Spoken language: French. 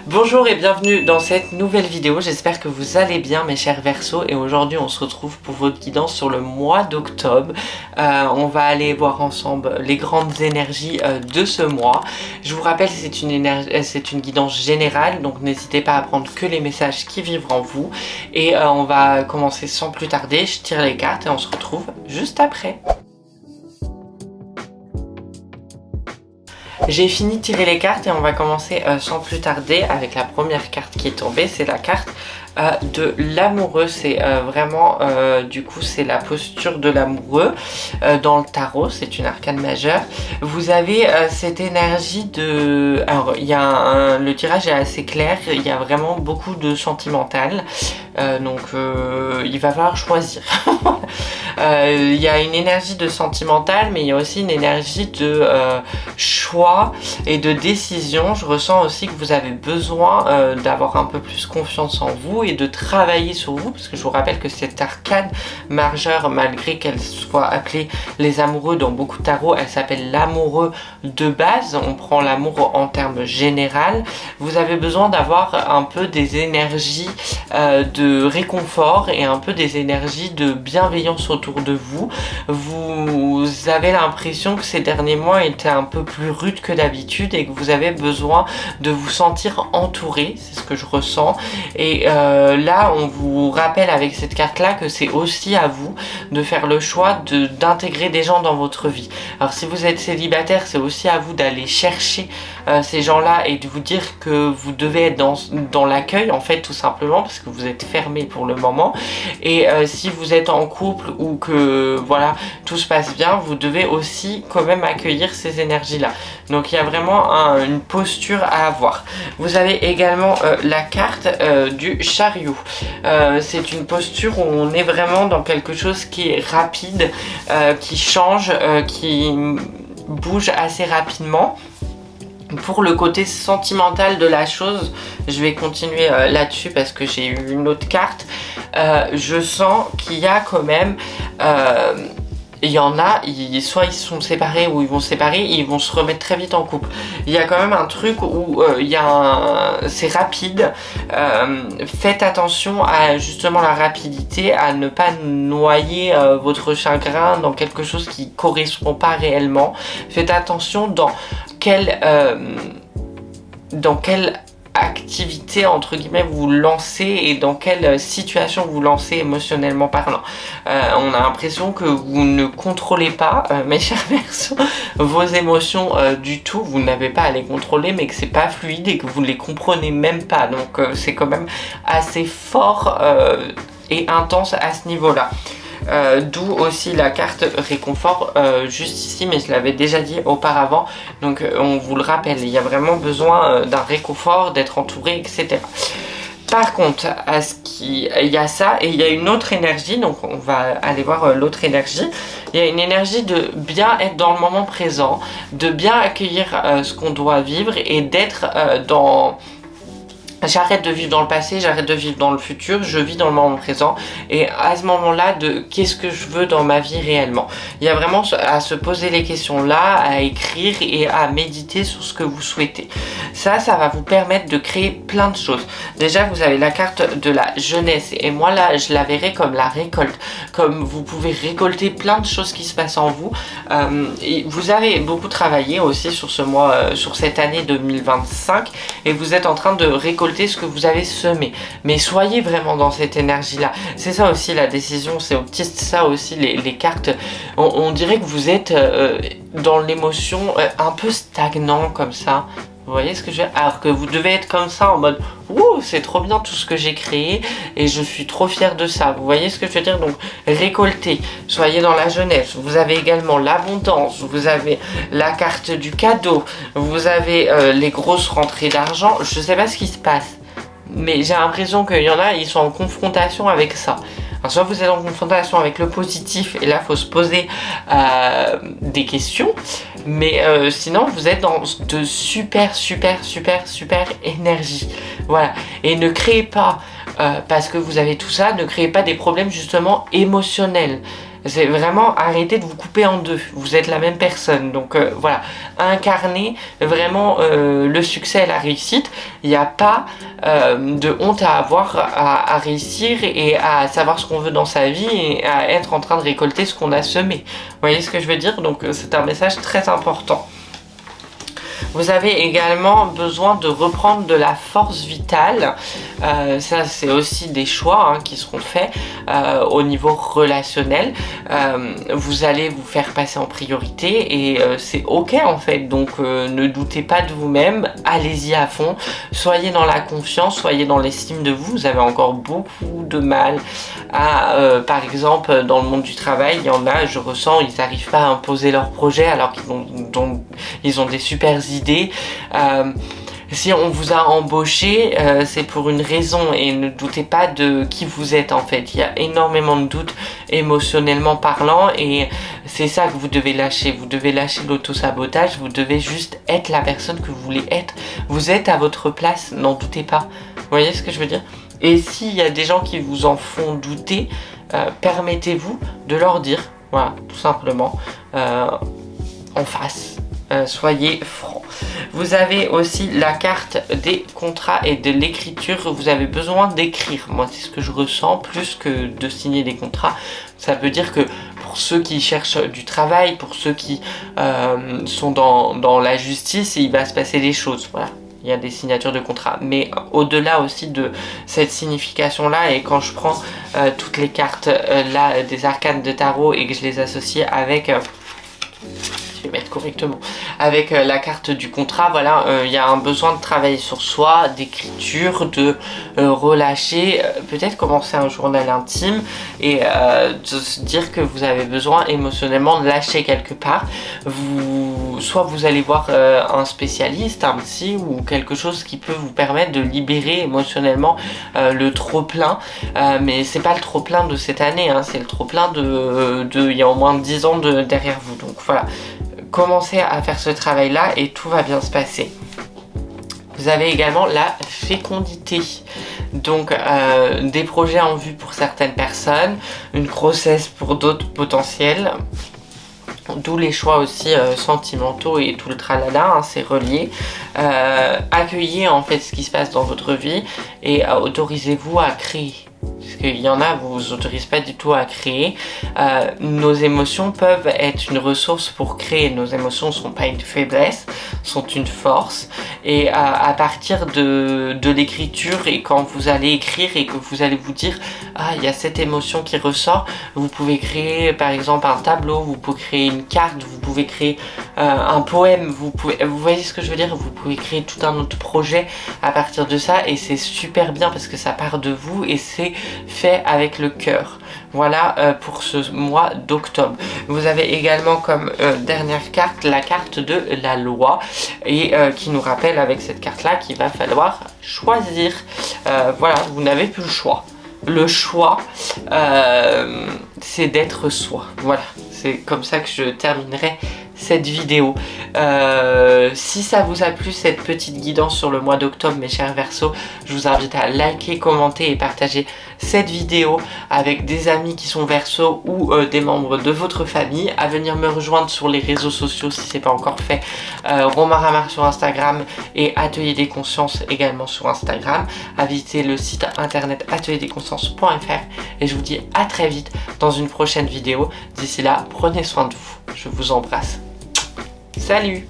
Bonjour et bienvenue dans cette nouvelle vidéo, j'espère que vous allez bien mes chers Verseaux et aujourd'hui on se retrouve pour votre guidance sur le mois d'octobre. On va aller voir ensemble les grandes énergies de ce mois. Je vous rappelle c'est une guidance générale, donc n'hésitez pas à prendre que les messages qui vivent en vous. Et on va commencer sans plus tarder, je tire les cartes et on se retrouve juste après. J'ai fini de tirer les cartes et on va commencer sans plus tarder avec la première carte qui est tombée, c'est la carte de l'amoureux. C'est vraiment du coup c'est la posture de l'amoureux dans le tarot, c'est une arcane majeure. Vous avez cette énergie de... Alors il y a le tirage est assez clair, il y a vraiment beaucoup de sentimental, donc il va falloir choisir. Il y a une énergie de sentimental, mais il y a aussi une énergie de choix et de décision. Je ressens aussi que vous avez besoin d'avoir un peu plus confiance en vous et de travailler sur vous, parce que je vous rappelle que cette arcane majeure, malgré qu'elle soit appelée les amoureux dans beaucoup de tarots, elle s'appelle l'amoureux de base. On prend l'amour en termes général. Vous avez besoin d'avoir un peu des énergies de réconfort et un peu des énergies de bienveillance autour de vous. Vous avez l'impression que ces derniers mois étaient un peu plus rudes que d'habitude et que vous avez besoin de vous sentir entouré, c'est ce que je ressens. Et là on vous rappelle avec cette carte là que c'est aussi à vous de faire le choix d'intégrer des gens dans votre vie. Alors si vous êtes célibataire, c'est aussi à vous d'aller chercher ces gens là et de vous dire que vous devez être dans l'accueil en fait, tout simplement parce que vous êtes fermé pour le moment. Et si vous êtes en couple ou que voilà tout se passe bien, vous devez aussi quand même accueillir ces énergies là. Donc il y a vraiment une posture à avoir. Vous avez également la carte du chariot. C'est une posture où on est vraiment dans quelque chose qui est rapide, qui change, qui bouge assez rapidement. Pour le côté sentimental de la chose, je vais continuer là-dessus parce que j'ai eu une autre carte. Je sens qu'il y a quand même... il y en a, soit ils sont séparés ou ils vont se séparer, ils vont se remettre très vite en couple. Il y a quand même un truc où c'est rapide. Faites attention à justement la rapidité, à ne pas noyer votre chagrin dans quelque chose qui ne correspond pas réellement. Faites attention dans quelle activité entre guillemets vous lancez et dans quelle situation vous lancez émotionnellement parlant. On a l'impression que vous ne contrôlez pas, mes chers Verseaux, vos émotions du tout. Vous n'avez pas à les contrôler, mais que c'est pas fluide et que vous ne les comprenez même pas. Donc c'est quand même assez fort et intense à ce niveau-là. D'où aussi la carte réconfort juste ici, mais je l'avais déjà dit auparavant, donc on vous le rappelle, il y a vraiment besoin d'un réconfort, d'être entouré, etc. Par contre, il y a ça et il y a une autre énergie, donc on va aller voir l'autre énergie. Il y a une énergie de bien être dans le moment présent, de bien accueillir ce qu'on doit vivre et d'être dans... J'arrête de vivre dans le passé, j'arrête de vivre dans le futur, je vis dans le moment présent. Et à ce moment-là, de qu'est-ce que je veux dans ma vie réellement. Il y a vraiment à se poser les questions là, à écrire et à méditer sur ce que vous souhaitez. Ça va vous permettre de créer plein de choses. Déjà, vous avez la carte de la jeunesse. Et moi là, je la verrai comme la récolte. Comme vous pouvez récolter plein de choses qui se passent en vous. Et vous avez beaucoup travaillé aussi sur ce mois, sur cette année 2025. Et vous êtes en train de récolter ce que vous avez semé, mais soyez vraiment dans cette énergie là. C'est ça aussi la décision, c'est ça aussi les cartes. On dirait que vous êtes dans l'émotion un peu stagnant comme ça. Vous voyez ce que je veux dire? Alors que vous devez être comme ça en mode ouh, c'est trop bien tout ce que j'ai créé et je suis trop fière de ça. Vous voyez ce que je veux dire? Donc récoltez, soyez dans la jeunesse. Vous avez également l'abondance, vous avez la carte du cadeau, vous avez les grosses rentrées d'argent. Je sais pas ce qui se passe, mais j'ai l'impression qu'il y en a, ils sont en confrontation avec ça. Alors, soit vous êtes en confrontation avec le positif et là il faut se poser des questions, mais sinon vous êtes dans de super énergie. Voilà, et ne créez pas parce que vous avez tout ça, ne créez pas des problèmes justement émotionnels. C'est vraiment arrêter de vous couper en deux. Vous êtes la même personne. Donc voilà, incarner vraiment le succès et la réussite. Il n'y a pas de honte à avoir à réussir et à savoir ce qu'on veut dans sa vie et à être en train de récolter ce qu'on a semé. Vous voyez ce que je veux dire? Donc c'est un message très important. Vous avez également besoin de reprendre de la force vitale. Ça, c'est aussi des choix qui seront faits au niveau relationnel. Vous allez vous faire passer en priorité et c'est ok en fait. Donc ne doutez pas de vous-même, allez-y à fond. Soyez dans la confiance, soyez dans l'estime de vous. Vous avez encore beaucoup de mal à, par exemple, dans le monde du travail, il y en a, je ressens, ils n'arrivent pas à imposer leurs projets alors qu'ils ont des super idées. Si on vous a embauché, c'est pour une raison et ne doutez pas de qui vous êtes en fait. Il y a énormément de doutes émotionnellement parlant et c'est ça que vous devez lâcher. Vous devez lâcher l'auto-sabotage, vous devez juste être la personne que vous voulez être. Vous êtes à votre place, n'en doutez pas. Vous voyez ce que je veux dire? Et s'il y a des gens qui vous en font douter, permettez-vous de leur dire, voilà, tout simplement, en face. Soyez francs. Vous avez aussi la carte des contrats et de l'écriture. Vous avez besoin d'écrire. Moi, c'est ce que je ressens plus que de signer des contrats. Ça veut dire que pour ceux qui cherchent du travail, pour ceux qui sont dans la justice, il va se passer des choses. Voilà. Il y a des signatures de contrats. Mais au-delà aussi de cette signification-là, et quand je prends toutes les cartes là des arcanes de tarot et que je les associe avec... je vais mettre correctement avec la carte du contrat, voilà, il y a un besoin de travailler sur soi, d'écriture, de relâcher, peut-être commencer un journal intime et de se dire que vous avez besoin émotionnellement de lâcher quelque part. Soit vous allez voir un spécialiste, un psy ou quelque chose qui peut vous permettre de libérer émotionnellement le trop-plein, mais c'est pas le trop-plein de cette année, c'est le trop-plein de il y a au moins 10 ans derrière vous. Donc voilà, commencez à faire ce travail là et tout va bien se passer. Vous avez également la fécondité, donc des projets en vue pour certaines personnes, une grossesse pour d'autres potentiels, d'où les choix aussi sentimentaux et tout le tralala, c'est relié. Accueillez en fait ce qui se passe dans votre vie et autorisez-vous à créer. Parce qu'il y en a, vous vous autorisez pas du tout à créer. Nos émotions peuvent être une ressource pour créer. Nos émotions ne sont pas une faiblesse, sont une force. Et à partir de l'écriture et quand vous allez écrire et que vous allez vous dire ah, il y a cette émotion qui ressort, vous pouvez créer par exemple un tableau, vous pouvez créer une carte, vous pouvez créer un poème, vous voyez ce que je veux dire, vous pouvez créer tout un autre projet à partir de ça et c'est super bien parce que ça part de vous et c'est fait avec le cœur. Voilà pour ce mois d'octobre. Vous avez également comme dernière carte la carte de la loi et qui nous rappelle avec cette carte là qu'il va falloir choisir. Voilà, vous n'avez plus le choix. Le choix, c'est d'être soi. Voilà, c'est comme ça que je terminerai cette vidéo. Si ça vous a plu cette petite guidance sur le mois d'octobre mes chers Verseaux, je vous invite à liker, commenter et partager cette vidéo avec des amis qui sont Verseaux ou des membres de votre famille, à venir me rejoindre sur les réseaux sociaux si c'est pas encore fait, Romain Ramar sur Instagram et Atelier des Consciences également sur Instagram, à visiter le site internet atelierDesConsciences.fr et je vous dis à très vite dans une prochaine vidéo. D'ici là, prenez soin de vous, je vous embrasse. Salut!